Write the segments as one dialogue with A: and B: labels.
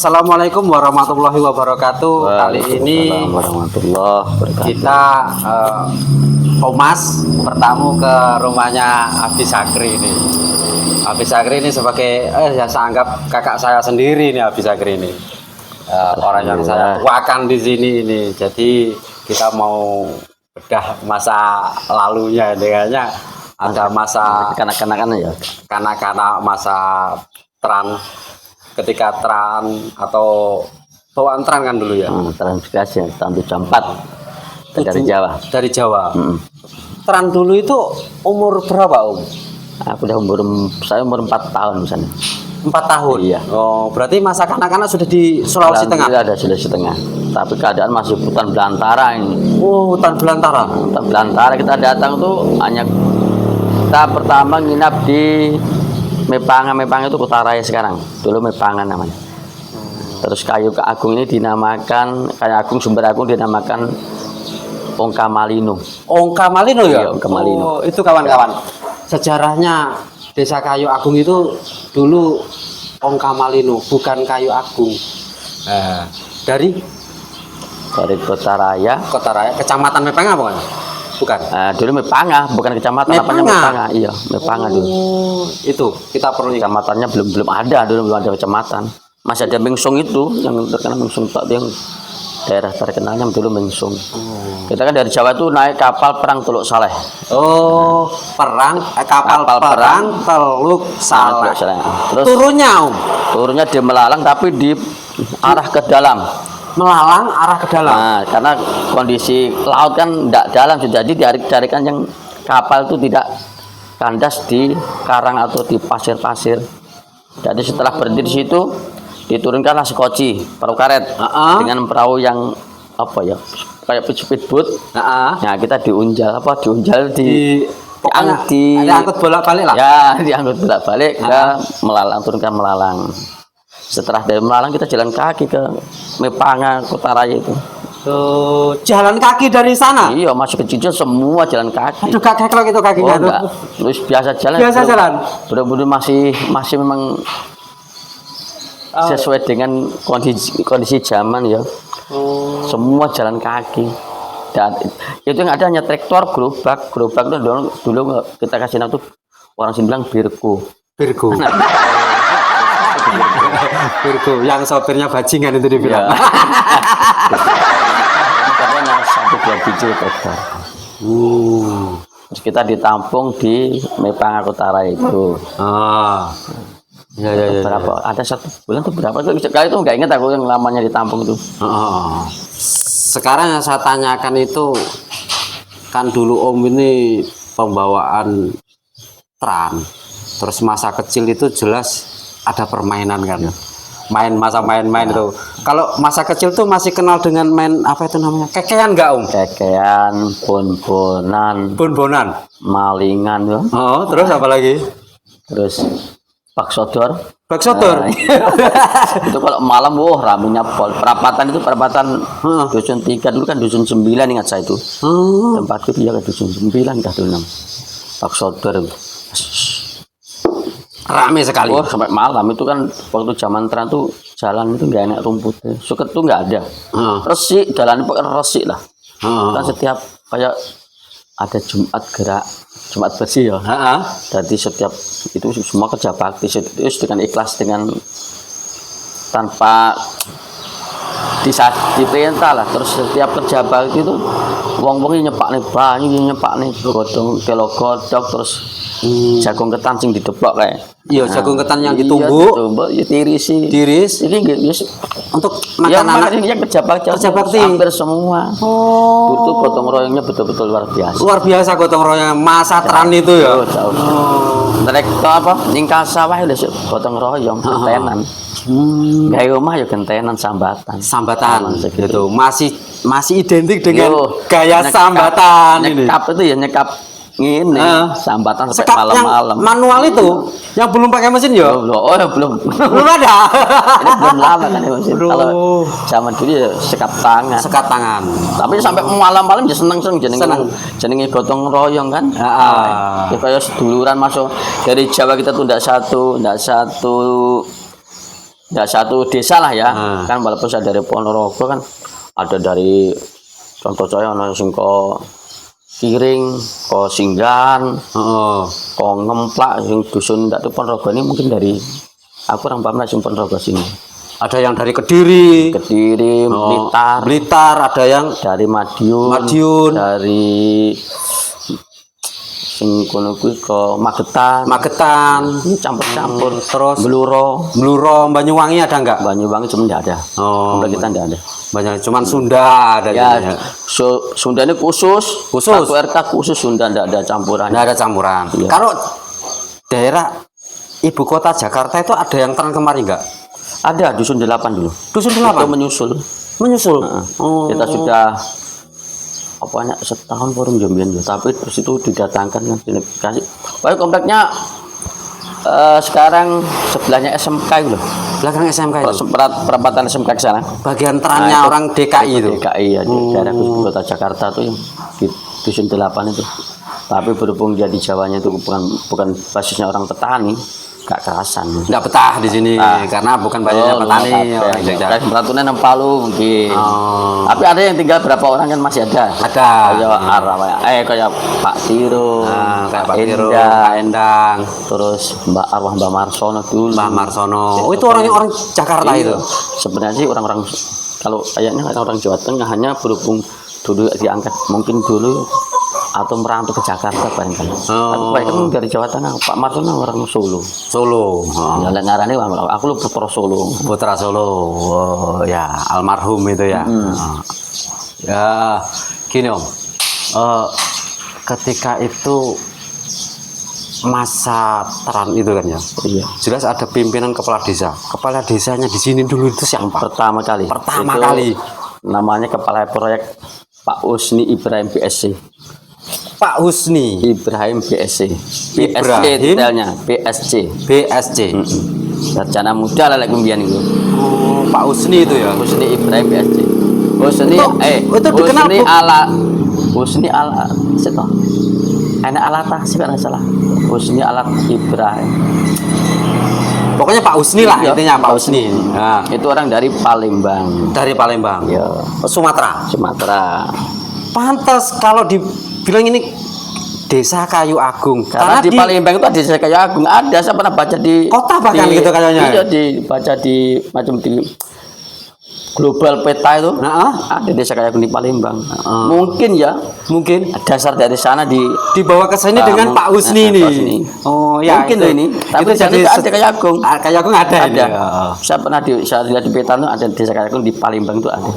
A: Assalamualaikum warahmatullahi wabarakatuh. Kali ini
B: warahmatullahi wabarakatuh.
A: kita Omas bertamu ke rumahnya Abi Sakri ini. Abi Sakri ini sebagai ya saya anggap kakak saya sendiri nih Abi Sakri ini. Orang yang saya tuakan di sini ini. Jadi kita mau bedah masa lalunya dengannya ada masa
B: kanak-kanakan ya.
A: Kanak-kanak masa tran ketika tran atau bawaan tran kan dulu ya.
B: Transmigrasi tahun 74 dari Jawa.
A: Dari Jawa. Tran dulu itu umur berapa Om?
B: Aku udah saya umur 4 tahun misalnya.
A: 4 tahun.
B: Iya.
A: Oh, berarti masa kanak-kanak sudah di Sulawesi Tengah.
B: Ada Sulawesi Tengah. Tapi keadaan masih hutan belantara ini.
A: Oh, hutan belantara.
B: Hutan belantara kita datang tuh hanya kita pertama nginap di Mepangan itu Kota Raya sekarang. Dulu Mepangan namanya. Terus Kayu Agung ini dinamakan Kayu Agung Sumber Agung dinamakan Ongka Malino.
A: Ongka Malino ya?
B: Iya, Ongka Malino.
A: Oh, itu kawan-kawan. Sejarahnya Desa Kayu Agung itu dulu Ongka Malino, bukan Kayu Agung. Dari
B: Kota Raya.
A: Kota Raya, Kecamatan Mepangan bukan? Bukan.
B: Dulu Mepanga, bukan kecamatan. Namanya Mepanga. Iya, Mepanga dulu.
A: Itu kita perlu
B: kecamatannya belum ada dulu, belum ada kecamatan. Masih ada Mengsung itu yang terkenal Mengsung Pak, yang daerah terkenalnya dulu Mengsung. Kita kan dari Jawa itu naik kapal perang Teluk Saleh.
A: Oh, kapal perang Teluk Saleh.
B: Terus turunnya di Melalang tapi di arah ke dalam.
A: Melalang arah ke dalam.
B: Nah, karena kondisi laut kan tidak dalam, jadi ditarik-tarikan yang kapal itu tidak kandas di karang atau di pasir-pasir. Jadi setelah berhenti di situ diturunkanlah sekoci perahu karet dengan perahu yang apa ya kayak speedboat. Nah kita diunjal
A: diangkut bolak-balik lah.
B: Ya diangkut bolak-balik ke Melalang, turunkan Melalang. Setelah dari Melalang kita jalan kaki ke Mepanga Kota Raya itu.
A: Tuh, jalan kaki dari sana?
B: Iya, masuk ke Cijo semua jalan kaki.
A: Aduh, kalau itu kakinya tuh.
B: Terus biasa jalan. Bener-bener masih memang sesuai dengan kondisi zaman ya. Semua jalan kaki. Dan itu yang ada hanya traktor, gerobak itu dulu kita kasih nama tuh orang sini bilang Birko.
A: Virgo yang sopirnya bajingan itu dibilang.
B: Karena 1-2 biji traktor. Terus kita ditampung di Mepanga Kota Raya itu. Berapa? Ada 1 bulan tuh berapa tuh? Kali itu nggak ingat aku yang lamanya ditampung itu.
A: Sekarang yang saya tanyakan itu kan dulu Om ini pembawaan tran. Terus masa kecil itu jelas ada permainan kan, main itu. Kalau masa kecil tuh masih kenal dengan main apa itu namanya? Kekean nggak Om?
B: Kekean,
A: bonbonan,
B: malingan ya.
A: Oh, terus apa lagi?
B: Terus baksodor. Itu kalau malam ramenya perapatan itu dusun 3 dulu kan dusun 9 ingat saya itu. Tempatku dia ke dusun 9 dah dulu baksodor.
A: Rame sekali.
B: Sampai malam itu kan waktu zaman tren tuh jalan itu nggak enak rumputnya, suket tuh nggak ada. Resik, jalan itu resik lah. Kan setiap kayak ada Jumat bersih ya. Jadi setiap itu semua kerja bakti itu dengan ikhlas, dengan tanpa diperintah lah. Terus setiap kerja bakti itu wong-wongnya nyepak nih banyu, nyepak nih godong godok terus jagung ketan sing didebok kayak.
A: Iya, jagung ketan yang ditumbuk,
B: tiris. Ini
A: untuk makanan
B: ini kerja bakti hampir semua. Itu gotong royongnya betul-betul luar biasa.
A: Luar biasa gotong royong masa tran itu ya.
B: Mereka ningkas sawah lho gotong royong gentenan. Gaya rumah ya gentenan sambatan
A: gitu. Masih identik dengan gaya sambatan ini.
B: Nyekap itu ya nyekap ini sambatan sampai malam-malam.
A: Manual itu yang belum pakai mesin ya?
B: Belum
A: ada.
B: Ini belum lama kan ya mesin. Kalau zaman dulu ya sekat tangan. Tapi sampai malam-malam ya seneng jenenge gotong royong kan. Ya kayak seduluran masuk dari Jawa kita tuh ndak satu Nggak satu desa lah ya. Kan walaupun saya dari Ponorogo kan ada dari contoh saya ono sing ko Kiring, ko Singgan, ko Ngemplak sing dusun ndak tuh Ponorogo ini mungkin dari aku orang paham sing Ponorogo sini.
A: Ada yang dari Kediri,
B: Blitar,
A: ada yang
B: dari Madiun, dari sing kono kuwi ke Magetan, ini campur-campur.
A: Terus
B: Bluro,
A: Banyuwangi ada enggak?
B: Banyuwangi cuma enggak ada.
A: Oh,
B: Kita enggak ada.
A: banyak, cuman Sunda ada
B: Ya,
A: ya.
B: Sunda ini khusus. Satu RK khusus Sunda enggak ada campuran.
A: Enggak ada campuran.
B: Iya.
A: Kalau daerah ibu kota Jakarta itu ada yang terang kemari enggak?
B: Ada dusun 8 dulu.
A: Dusun
B: Itu
A: 8
B: menyusul. Kita sudah apanya setahun baru jombian ya, tapi terus itu didatangkan kan dikasih. Baik kompleknya sekarang sebelahnya SMK itu loh.
A: belakang SMK itu.
B: Perempatan SMK ke sana.
A: Bagian terangnya
B: Nah, itu
A: orang DKI itu.
B: DKI ya, di daerah khusus kota Jakarta tuh yang di dusun 8 itu. Tapi berhubung dia di Jawanya itu bukan basisnya orang petani, gak kerasan.
A: Enggak betah di sini karena bukan banyaknya petani orang Jogja.
B: Peraturan enam Palu mungkin. Tapi ada yang tinggal berapa orang kan masih ada.
A: Ada.
B: Kayak Pak Tiro,
A: Kayak Pak Tiro,
B: Endang,
A: Pak Endang,
B: terus Mbak Marsono dulu.
A: Mbah Marsono. Oh, itu orangnya orang Jakarta
B: Iya.
A: itu.
B: Sebenarnya sih orang-orang kalau kayaknya orang Jawa Tengah hanya berhubung dulu diangkat mungkin dulu atau merantau ke Jakarta barangkali. Tapi baik kan dari Jawa Tengah. Pak Marsono orang Solo.
A: Ya,
B: Ngarane aku lu putra Solo.
A: Putra Solo. Oh, ya, almarhum itu ya. Ya, gini Om. Ketika itu masa terang itu kan ya.
B: Iya.
A: Jelas ada pimpinan kepala desa. Kepala desanya di sini dulu itu siapa?
B: Pertama kali. Namanya kepala proyek Pak Usni Ibrahim BSC.
A: Pak Husni
B: Ibrahim BSC.
A: Ibrahim
B: detailnya BSC. Sarjana muda lah lagi kumbian itu.
A: Oh, Pak Husni itu ya.
B: Husni Ibrahim BSC. Husni
A: itu dikenal
B: Husni ala siapa? Enak alat sih kan salah. Husni alat Ibrahim.
A: Pokoknya Pak Husni lah
B: Iya,
A: intinya Pak Husni. Nah,
B: itu orang dari Palembang.
A: dari Palembang.
B: Ya,
A: Sumatera. Pantas kalau dibilang ini Desa Kayu Agung.
B: Karena di Palembang itu ada Desa Kayu Agung. Ada, saya pernah baca di
A: kota bahkan gitu kayaknya.
B: Iya, dibaca di macam di global peta itu. Ada Desa Kayu Agung di Palembang. Mungkin dasar dari sana
A: dibawa ke sini dengan Pak Husni ini. Oh ya,
B: mungkin loh ini. Tapi
A: itu
B: jadi ada Kayu Agung.
A: Kayu Agung ada.
B: Saya pernah saya lihat di peta itu ada Desa Kayu Agung di Palembang itu ada.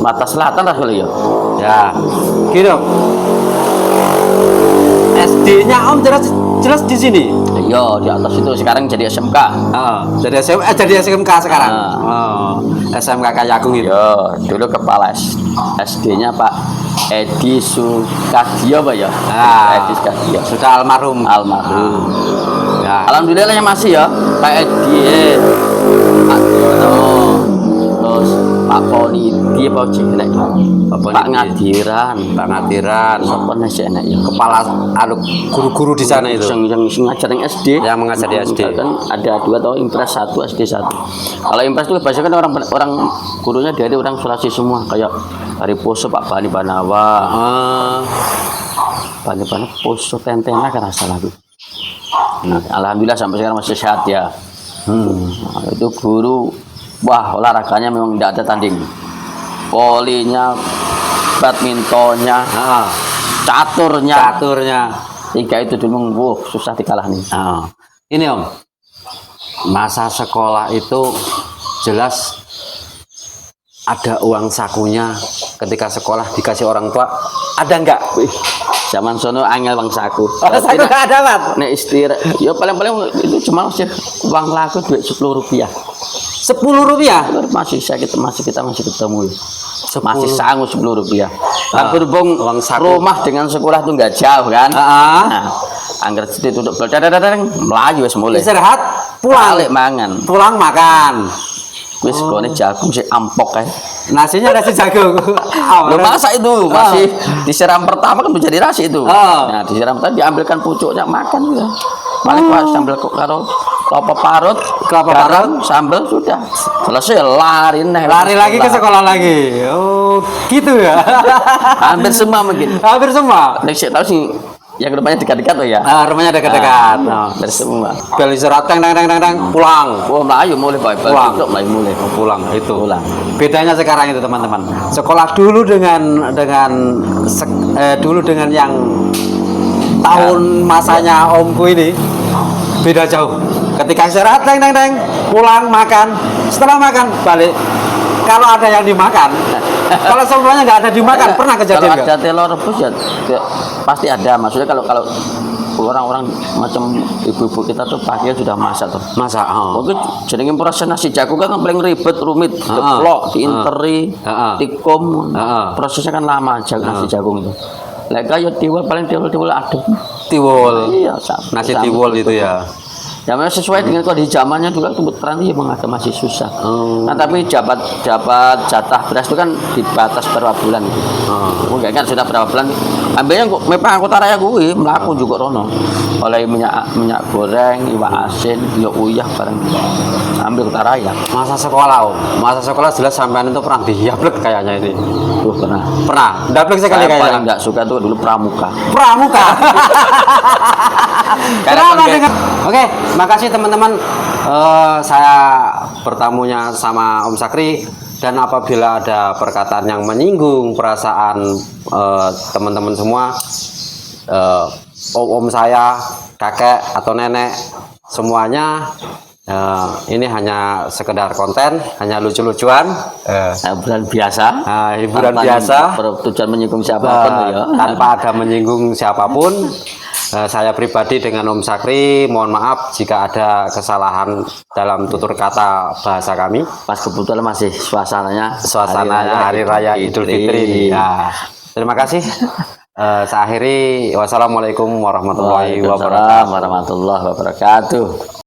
B: Mata selatan lah kalau ya.
A: Ya, gitu. SD-nya Om jelas di sini.
B: Iya, di atas itu sekarang jadi SMK.
A: Jadi SMK sekarang. SMK Kayu Agung itu.
B: Iya, dulu kepala SD-nya Pak Edi Sukadio Pak ya. Edi Sukadio.
A: Sudah almarhum.
B: Ya. Alhamdulillah ya masih ya Pak Edi. Terus Pak Politi Pak Jenek. Pak Ngadiran. Siapa nasi enak ya?
A: Kepala guru-guru di sana itu.
B: Yang ngajar yang SD.
A: Yang mengajar di SD.
B: Kan ada 2 atau Impres 1 SD 1. Kalau Impres itu biasanya kan orang gurunya dari orang Sulawesi semua, kayak dari Poso Pak Bani Banawa. Bani Poso Tentena kan salah tuh. Nah, alhamdulillah sampai sekarang masih sehat ya. Nah, itu guru, wah olahraganya memang tidak ada tanding. Volinya, badmintonnya, caturnya. 3 itu dulu susah dikalahin.
A: Ini Om, masa sekolah itu jelas ada uang sakunya ketika sekolah dikasih orang tua. Ada enggak?
B: Zaman sono angel bang saku.
A: Saku enggak ada, Pak.
B: Nek istirahat, ya paling-paling itu cuma uang laku duit 10 rupiah.
A: 10 rupiah?
B: Masih kita masih ketemu ya. Masih sanggup 10 rupiah. Kan berhubung rumah dengan sekolah itu nggak jauh kan. Nah, anggar situ duduk melayu wis mulai.
A: Istirahat, pulang
B: mangan.
A: Pulang makan.
B: Wis kone jagung sih ampok kae.
A: Nasinya nasi jagung.
B: Lo masa itu masih disiram pertama kan menjadi nasi itu. Nah, disiram tadi diambilkan pucuknya makan ya. paling sambal karo kelapa parut, garam, sambal sudah selesai,
A: Lari lagi ke sekolah lagi. Oh, gitu ya.
B: Hampir semua mungkin.
A: Hampir semua.
B: Nek saya tahu sih yang rumahnya dekat-dekat tuh ya.
A: Rumahnya dekat-dekat.
B: Hampir semua.
A: Bel istirahat teng pulang.
B: Oh, Melayu mulai
A: Pulang.
B: Melayu mulai.
A: Pulang itu.
B: Pulang.
A: Bedanya sekarang itu teman-teman. Sekolah dulu dengan dulu dengan yang tahun masanya omku ini beda jauh. Ketika istirahat teng pulang makan, setelah makan balik. Kalau ada yang dimakan, kalau semuanya nggak ada dimakan, pernah kejadian
B: kalau
A: nggak?
B: ada telur rebus ya pasti ada. Maksudnya kalau orang-orang macam ibu-ibu kita tuh pagi sudah masak tuh.
A: Masak.
B: Mungkin jenenge proses nasi jagung kan paling ribet, rumit, deplok, diinteri, tikum. Prosesnya kan lama nasi jagung itu. Lek kaya tiwul paling tiwul adem.
A: Tiwul.
B: Iya,
A: nasi tiwul itu ya.
B: Ya memang sesuai dengan kondisi zamannya dulu kebetulan itu memang ada masih susah. Nah tapi jabat jatah beras itu kan dibatas berapa bulan gitu. Enggak kan sudah berapa bulan. Ambilnya kok memang anggota raya gue melaku juga rono. Oleh minyak goreng, iwak asin, yo uyah bareng. Ambil kota raya.
A: Masa sekolah, Masa sekolah jelas sampean itu pernah diyablek kayaknya ini.
B: Pernah.
A: Pernah. Dablek sekali kayaknya.
B: Paling enggak suka tuh dulu pramuka.
A: Pramuka. Oke, makasih teman-teman. Saya bertamunya sama Om Sakri, dan apabila ada perkataan yang menyinggung perasaan teman-teman semua, om saya, kakek atau nenek, semuanya ini hanya sekedar konten, hanya lucu-lucuan,
B: hiburan biasa.
A: Hiburan biasa,
B: bertujuan menyinggung siapapun ya.
A: Tanpa ada menyinggung siapapun. Saya pribadi dengan Om Sakri mohon maaf jika ada kesalahan dalam tutur kata bahasa kami.
B: Pas kebetulan masih suasananya
A: Hari Raya Idul Fitri. Ya. Terima kasih. Saya akhiri. Wassalamualaikum warahmatullahi wabarakatuh.
B: Warahmatullahi wabarakatuh.